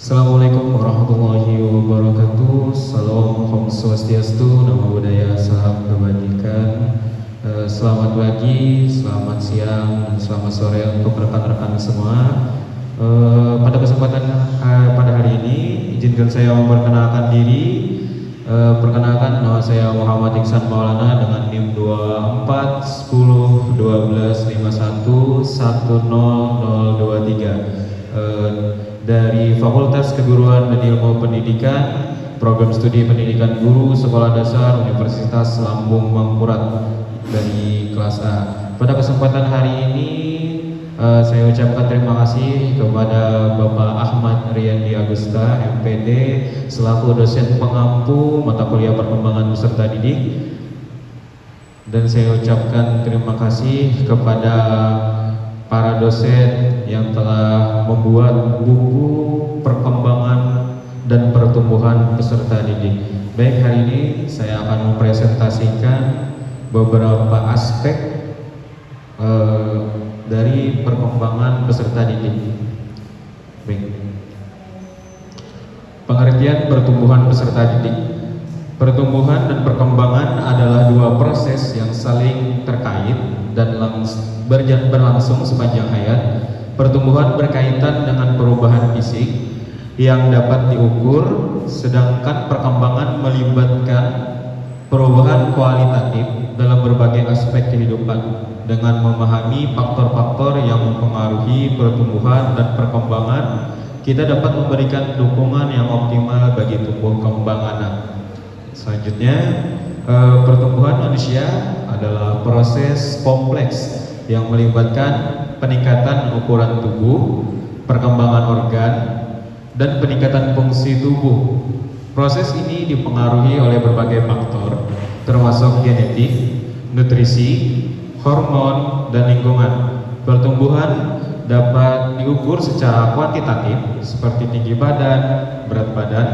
Assalamualaikum warahmatullahi wabarakatuh. Salam Om Swastiastu, Namo Buddhaya, salam kebajikan. Selamat pagi, selamat siang, dan selamat sore untuk rekan-rekan semua. Pada kesempatan pada hari ini, izinkan saya memperkenalkan diri. Perkenalkan, nama saya Muhammad Iksan Maulana dengan NIM 24 10 12 51 10023 dari Fakultas Keguruan dan Ilmu Pendidikan, Program Studi Pendidikan Guru Sekolah Dasar Universitas Lambung Mangkurat dari kelas A. Pada kesempatan hari ini saya ucapkan terima kasih kepada Bapak Ahmad Riyandi Agusta, MPD, selaku dosen pengampu mata kuliah perkembangan peserta didik. Dan saya ucapkan terima kasih kepada para dosen yang telah membuat buku perkembangan dan pertumbuhan peserta didik. Baik, hari ini saya akan mempresentasikan beberapa aspek dari perkembangan peserta didik. Baik. Pengertian pertumbuhan peserta didik. Pertumbuhan dan perkembangan adalah dua proses yang saling terkait dan berlangsung sepanjang hayat. Pertumbuhan berkaitan dengan perubahan fisik yang dapat diukur, sedangkan perkembangan melibatkan perubahan kualitatif dalam berbagai aspek kehidupan. Dengan memahami faktor-faktor yang mempengaruhi pertumbuhan dan perkembangan, kita dapat memberikan dukungan yang optimal bagi tumbuh kembang anak. Selanjutnya, pertumbuhan manusia adalah proses kompleks yang melibatkan peningkatan ukuran tubuh, perkembangan organ, dan peningkatan fungsi tubuh. Proses ini dipengaruhi oleh berbagai faktor, termasuk genetik, nutrisi, hormon, dan lingkungan. Pertumbuhan dapat diukur secara kuantitatif seperti tinggi badan, berat badan,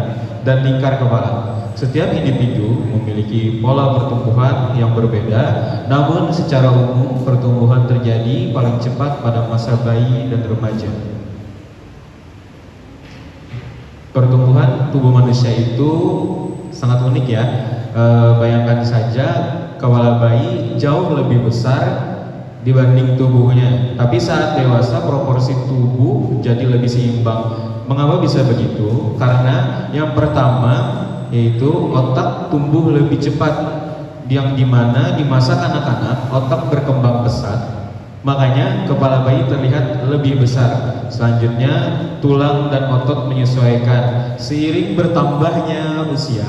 dan lingkar kepala. Setiap individu memiliki pola pertumbuhan yang berbeda, namun secara umum pertumbuhan terjadi paling cepat pada masa bayi dan remaja. Pertumbuhan tubuh manusia itu sangat unik ya. Bayangkan saja kepala bayi jauh lebih besar dibanding tubuhnya, tapi saat dewasa proporsi tubuh jadi lebih seimbang. Mengapa bisa begitu? Karena yang pertama yaitu otak tumbuh lebih cepat, yang dimana di masa kanak-kanak otak berkembang pesat, makanya kepala bayi terlihat lebih besar. Selanjutnya tulang dan otot menyesuaikan. Seiring bertambahnya usia,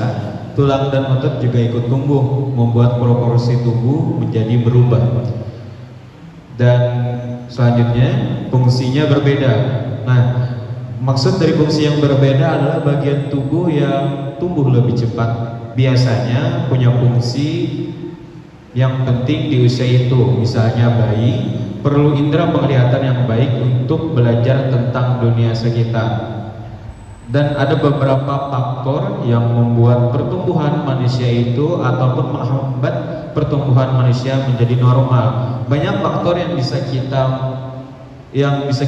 tulang dan otot juga ikut tumbuh, membuat proporsi tubuh menjadi berubah. Dan selanjutnya fungsinya berbeda. Nah, maksud dari fungsi yang berbeda adalah bagian tubuh yang tumbuh lebih cepat biasanya punya fungsi yang penting di usia itu. Misalnya bayi perlu indera penglihatan yang baik untuk belajar tentang dunia sekitar. Dan ada beberapa faktor yang membuat pertumbuhan manusia itu ataupun menghambat pertumbuhan manusia menjadi normal. Banyak faktor yang bisa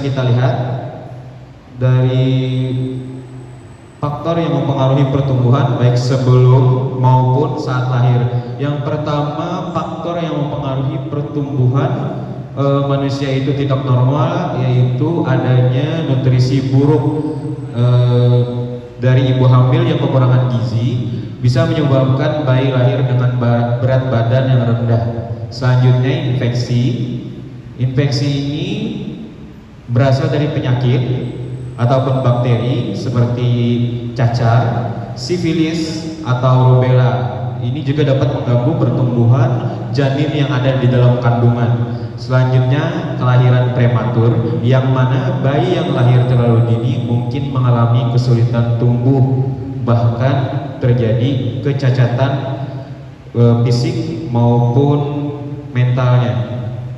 kita lihat dari faktor yang mempengaruhi pertumbuhan baik sebelum maupun saat lahir. Yang pertama, faktor yang mempengaruhi pertumbuhan manusia itu tidak normal, yaitu adanya nutrisi buruk dari ibu hamil yang kekurangan gizi bisa menyebabkan bayi lahir dengan berat badan yang rendah. Selanjutnya, infeksi ini berasal dari penyakit ataupun bakteri seperti cacar, sifilis, atau rubella. Ini juga dapat mengganggu pertumbuhan janin yang ada di dalam kandungan. Selanjutnya, kelahiran prematur, yang mana bayi yang lahir terlalu dini mungkin mengalami kesulitan tumbuh, bahkan terjadi kecacatan fisik maupun mentalnya.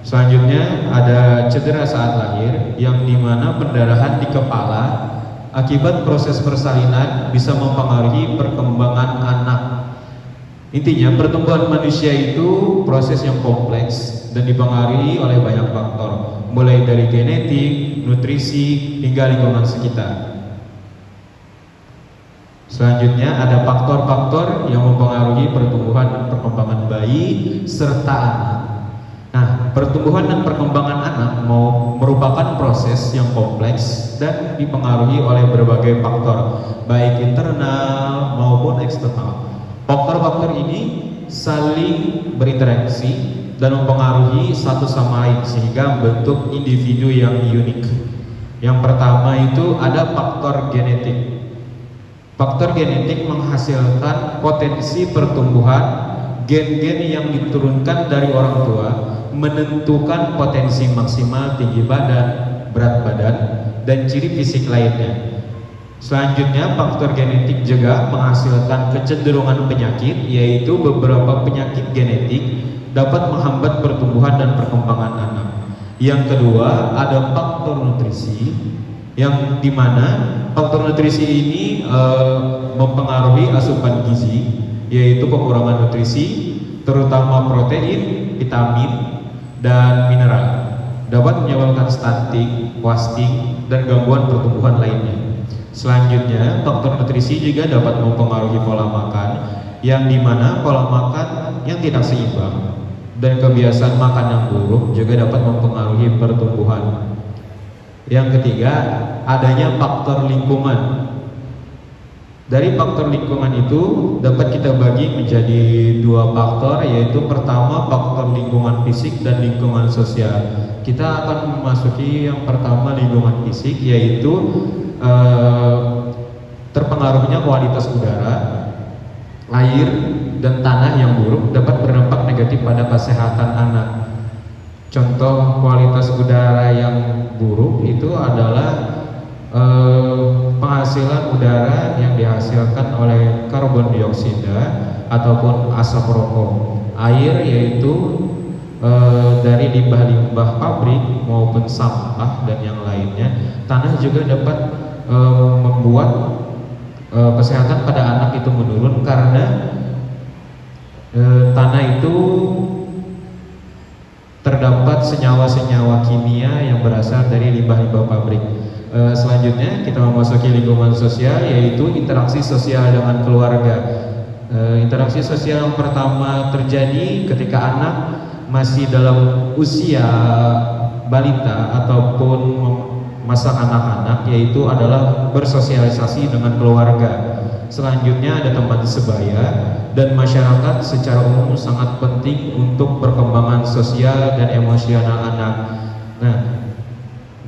Selanjutnya ada cedera saat lahir, yang dimana pendarahan di kepala akibat proses persalinan bisa mempengaruhi perkembangan anak. Intinya pertumbuhan manusia itu proses yang kompleks dan dipengaruhi oleh banyak faktor, mulai dari genetik, nutrisi, hingga lingkungan sekitar. Selanjutnya ada faktor-faktor yang mempengaruhi pertumbuhan dan perkembangan bayi serta anak. Nah, pertumbuhan dan perkembangan anak merupakan proses yang kompleks dan dipengaruhi oleh berbagai faktor, baik internal maupun eksternal. Faktor-faktor ini saling berinteraksi dan mempengaruhi satu sama lain sehingga membentuk individu yang unik. Yang pertama itu ada faktor genetik. Faktor genetik menghasilkan potensi pertumbuhan. Gen-gen yang diturunkan dari orang tua menentukan potensi maksimal tinggi badan, berat badan, dan ciri fisik lainnya. Selanjutnya, faktor genetik juga menghasilkan kecenderungan penyakit, yaitu beberapa penyakit genetik dapat menghambat pertumbuhan dan perkembangan anak. Yang kedua, ada faktor nutrisi, yang dimana faktor nutrisi ini mempengaruhi asupan gizi, yaitu kekurangan nutrisi, terutama protein, vitamin, dan mineral, dapat menyebabkan stunting, wasting, dan gangguan pertumbuhan lainnya. Selanjutnya, faktor nutrisi juga dapat mempengaruhi pola makan, yang dimana pola makan yang tidak seimbang dan kebiasaan makan yang buruk juga dapat mempengaruhi pertumbuhan. Yang ketiga, adanya faktor lingkungan. Dari faktor lingkungan itu dapat kita bagi menjadi dua faktor, yaitu pertama faktor lingkungan fisik dan lingkungan sosial. Kita akan memasuki yang pertama, lingkungan fisik, yaitu terpengaruhnya kualitas udara, air, dan tanah yang buruk dapat berdampak negatif pada kesehatan anak. Contoh kualitas udara yang buruk itu adalah penghasilan udara yang dihasilkan oleh karbon dioksida ataupun asap rokok. Air yaitu dari limbah-limbah pabrik maupun sampah dan yang lainnya. Tanah juga dapat membuat kesehatan pada anak itu menurun karena tanah itu terdapat senyawa-senyawa kimia yang berasal dari limbah-limbah pabrik. Selanjutnya kita memasuki lingkungan sosial, yaitu interaksi sosial dengan keluarga. Interaksi sosial yang pertama terjadi ketika anak masih dalam usia balita ataupun masa anak-anak, yaitu adalah bersosialisasi dengan keluarga. Selanjutnya ada teman sebaya, dan masyarakat secara umum sangat penting untuk perkembangan sosial dan emosional anak. Nah,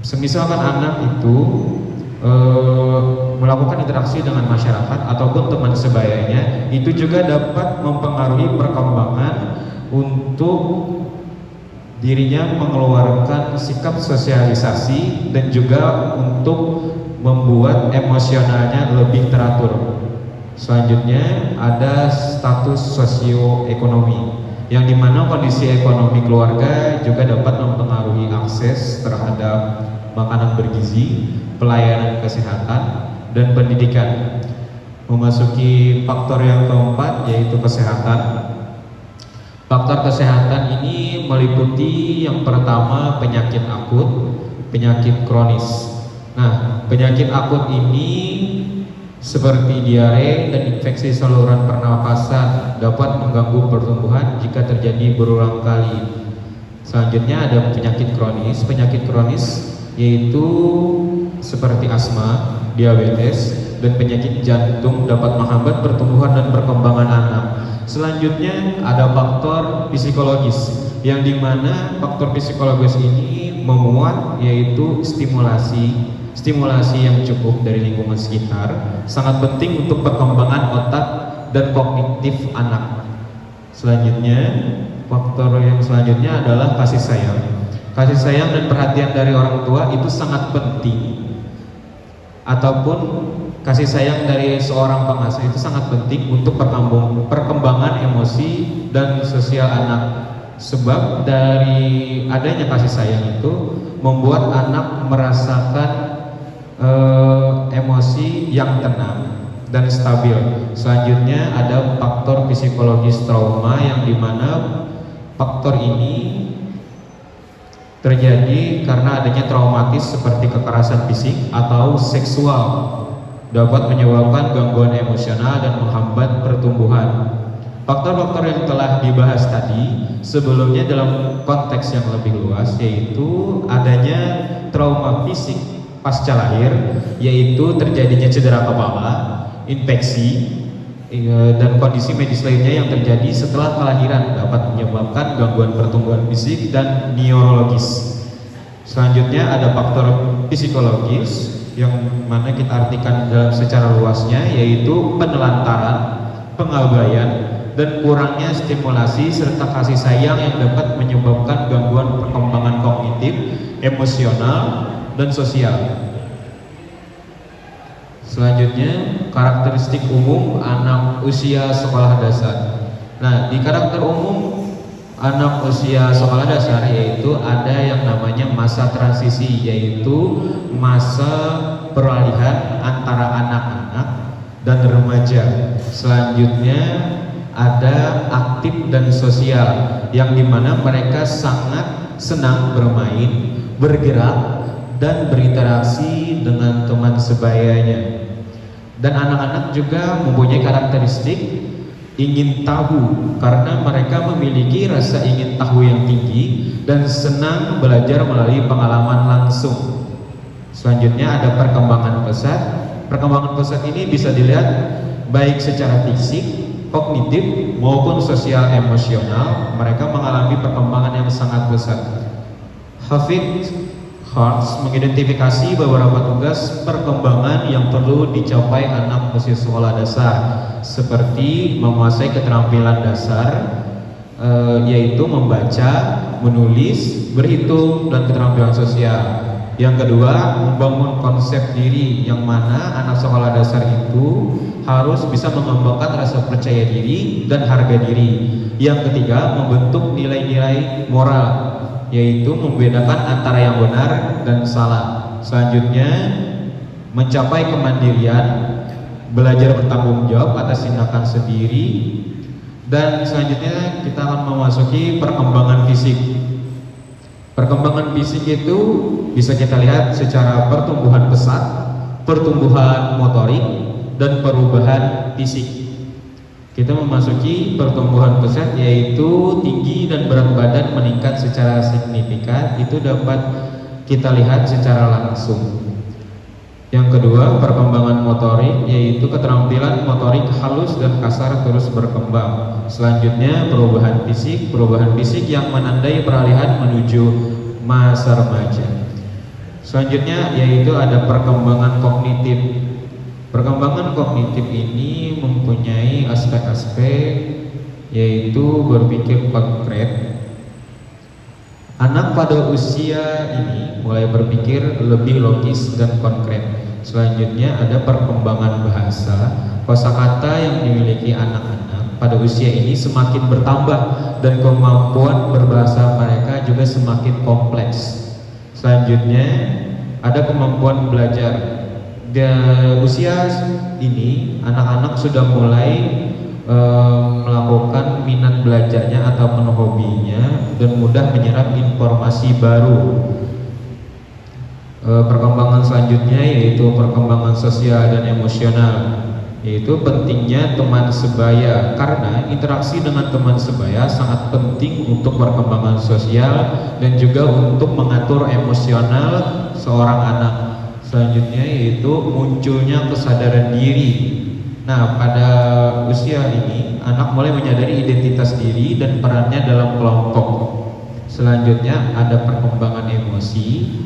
semisalkan anak itu melakukan interaksi dengan masyarakat ataupun teman sebayanya, itu juga dapat mempengaruhi perkembangan untuk dirinya mengeluarkan sikap sosialisasi dan juga untuk membuat emosionalnya lebih teratur. Selanjutnya ada status sosioekonomi, yang dimana kondisi ekonomi keluarga juga dapat mempengaruhi akses terhadap makanan bergizi, pelayanan kesehatan, dan pendidikan. Memasuki faktor yang keempat, yaitu kesehatan. Faktor kesehatan ini meliputi yang pertama penyakit akut, penyakit kronis. Nah, penyakit akut ini seperti diare dan infeksi saluran pernapasan dapat mengganggu pertumbuhan jika terjadi berulang kali. Selanjutnya ada penyakit kronis. Penyakit kronis yaitu seperti asma, diabetes, dan penyakit jantung dapat menghambat pertumbuhan dan perkembangan anak. Selanjutnya ada faktor psikologis, yang dimana faktor psikologis ini memuat yaitu stimulasi yang cukup dari lingkungan sekitar, sangat penting untuk perkembangan otak dan kognitif anak. Selanjutnya, faktor yang selanjutnya adalah kasih sayang. Kasih sayang dan perhatian dari orang tua itu sangat penting, ataupun kasih sayang dari seorang pengasuh itu sangat penting untuk perkembangan emosi dan sosial anak. Sebab dari adanya kasih sayang itu membuat anak merasakan emosi yang tenang dan stabil. Selanjutnya ada faktor psikologis trauma, yang dimana faktor ini terjadi karena adanya traumatis seperti kekerasan fisik atau seksual dapat menyebabkan gangguan emosional dan menghambat pertumbuhan. Faktor-faktor yang telah dibahas tadi sebelumnya dalam konteks yang lebih luas, yaitu adanya trauma fisik pasca lahir, yaitu terjadinya cedera kepala, infeksi, dan kondisi medis lainnya yang terjadi setelah kelahiran dapat menyebabkan gangguan pertumbuhan fisik dan neurologis. Selanjutnya ada faktor psikologis yang mana kita artikan dalam secara luasnya, yaitu penelantaran, pengabaian, dan kurangnya stimulasi serta kasih sayang yang dapat menyebabkan gangguan perkembangan kognitif, emosional, dan sosial. Selanjutnya, karakteristik umum anak usia sekolah dasar. Nah, di karakter umum anak usia sekolah dasar yaitu ada yang namanya masa transisi, yaitu masa peralihan antara anak-anak dan remaja. Selanjutnya ada aktif dan sosial, yang dimana mereka sangat senang bermain, bergerak, dan berinteraksi dengan teman sebayanya. Dan anak-anak juga mempunyai karakteristik ingin tahu, karena mereka memiliki rasa ingin tahu yang tinggi dan senang belajar melalui pengalaman langsung. Selanjutnya ada perkembangan pesat. Perkembangan pesat ini bisa dilihat baik secara fisik, kognitif, maupun sosial emosional. Mereka mengalami perkembangan yang sangat pesat. Hafid Hartz mengidentifikasi beberapa tugas perkembangan yang perlu dicapai anak usia sekolah dasar, seperti menguasai keterampilan dasar, yaitu membaca, menulis, berhitung, dan keterampilan sosial. Yang kedua, membangun konsep diri, yang mana anak sekolah dasar itu harus bisa mengembangkan rasa percaya diri dan harga diri. Yang ketiga, membentuk nilai-nilai moral, yaitu membedakan antara yang benar dan salah. Selanjutnya, mencapai kemandirian, belajar bertanggung jawab atas tindakan sendiri. Dan selanjutnya kita akan memasuki perkembangan fisik. Perkembangan fisik itu bisa kita lihat secara pertumbuhan pesat, pertumbuhan motorik, dan perubahan fisik. Kita memasuki pertumbuhan pesat, yaitu tinggi dan berat badan meningkat secara signifikan. Itu dapat kita lihat secara langsung. Yang kedua, perkembangan motorik, yaitu keterampilan motorik halus dan kasar terus berkembang. Selanjutnya, perubahan fisik yang menandai peralihan menuju masa remaja. Selanjutnya yaitu ada perkembangan kognitif. Perkembangan kognitif ini mempunyai aspek-aspek, yaitu berpikir konkret. Anak pada usia ini mulai berpikir lebih logis dan konkret. Selanjutnya ada perkembangan bahasa. Kosakata yang dimiliki anak-anak pada usia ini semakin bertambah dan kemampuan berbahasa mereka juga semakin kompleks. Selanjutnya ada kemampuan belajar. Di usia ini anak-anak sudah mulai melakukan minat belajarnya ataupun hobinya dan mudah menyerap informasi baru. Perkembangan selanjutnya yaitu perkembangan sosial dan emosional, yaitu pentingnya teman sebaya, karena interaksi dengan teman sebaya sangat penting untuk perkembangan sosial dan juga untuk mengatur emosional seorang anak. Selanjutnya yaitu munculnya kesadaran diri. Nah, pada usia ini anak mulai menyadari identitas diri dan perannya dalam kelompok. Selanjutnya ada perkembangan emosi,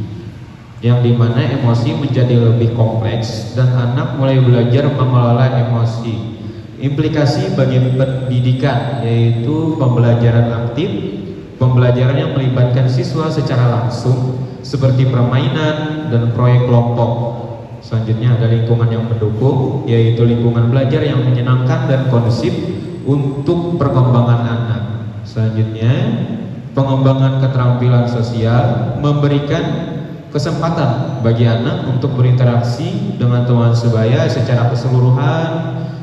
yang dimana emosi menjadi lebih kompleks dan anak mulai belajar mengelola emosi. Implikasi bagi pendidikan yaitu pembelajaran aktif, pembelajaran yang melibatkan siswa secara langsung seperti permainan dan proyek kelompok. Selanjutnya ada lingkungan yang mendukung, yaitu lingkungan belajar yang menyenangkan dan kondusif untuk perkembangan anak. Selanjutnya pengembangan keterampilan sosial, memberikan kesempatan bagi anak untuk berinteraksi dengan teman sebaya secara keseluruhan.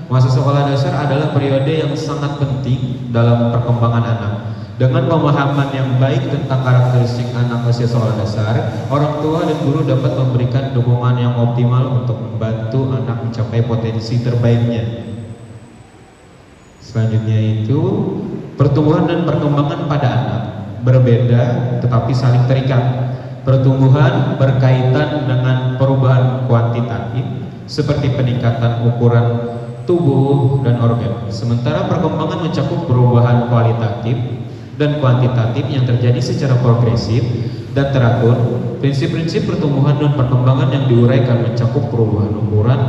Masa sekolah dasar adalah periode yang sangat penting dalam perkembangan anak. Dengan pemahaman yang baik tentang karakteristik anak usia sekolah dasar, orang tua dan guru dapat memberikan dukungan yang optimal untuk membantu anak mencapai potensi terbaiknya. Selanjutnya itu pertumbuhan dan perkembangan pada anak berbeda tetapi saling terikat. Pertumbuhan berkaitan dengan perubahan kuantitatif seperti peningkatan ukuran tubuh dan organ, sementara perkembangan mencakup perubahan kualitatif dan kuantitatif yang terjadi secara progresif dan teratur. Prinsip-prinsip pertumbuhan dan perkembangan yang diuraikan mencakup perubahan ukuran,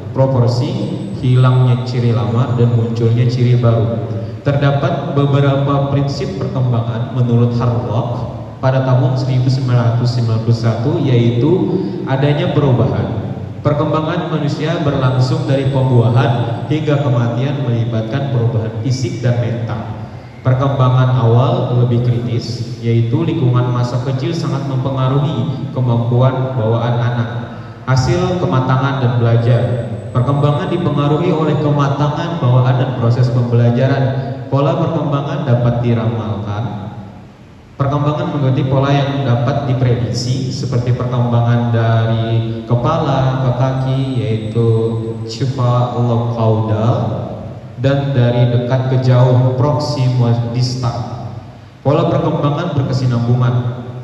proporsi, hilangnya ciri lama dan munculnya ciri baru. Terdapat beberapa prinsip perkembangan menurut Harlock pada tahun 1991, yaitu adanya perubahan. Perkembangan manusia berlangsung dari pembuahan hingga kematian melibatkan perubahan fisik dan mental. Perkembangan awal lebih kritis, yaitu lingkungan masa kecil sangat mempengaruhi kemampuan bawaan anak. Hasil kematangan dan belajar. Perkembangan dipengaruhi oleh kematangan bawaan dan proses pembelajaran. Pola perkembangan dapat diramalkan. Perkembangan mengikuti pola yang dapat diprediksi, seperti perkembangan dari kepala ke kaki, yaitu cephalocaudal, dan dari dekat ke jauh, proximo-distal. Pola perkembangan berkesinambungan.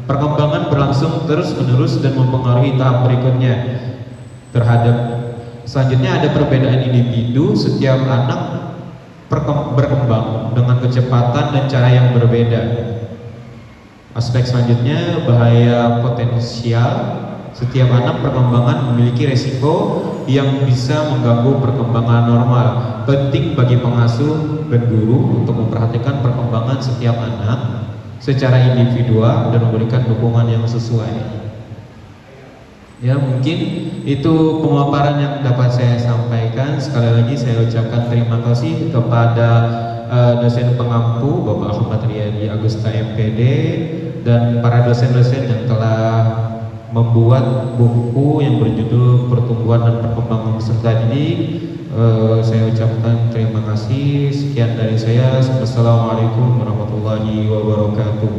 Perkembangan berlangsung terus-menerus dan mempengaruhi tahap berikutnya. Selanjutnya ada perbedaan individu. Setiap anak berkembang dengan kecepatan dan cara yang berbeda. Aspek selanjutnya, bahaya potensial. Setiap anak perkembangan memiliki resiko yang bisa mengganggu perkembangan normal. Penting bagi pengasuh dan guru untuk memperhatikan perkembangan setiap anak secara individual dan memberikan dukungan yang sesuai. Ya, mungkin itu pemaparan yang dapat saya sampaikan. Sekali lagi saya ucapkan terima kasih kepada dosen pengampu Bapak Ahmad Riyadi Agusta MPD dan para dosen-dosen yang telah membuat buku yang berjudul Pertumbuhan dan Perkembangan Peserta Didik. Saya ucapkan terima kasih. Sekian dari saya. Assalamualaikum warahmatullahi wabarakatuh.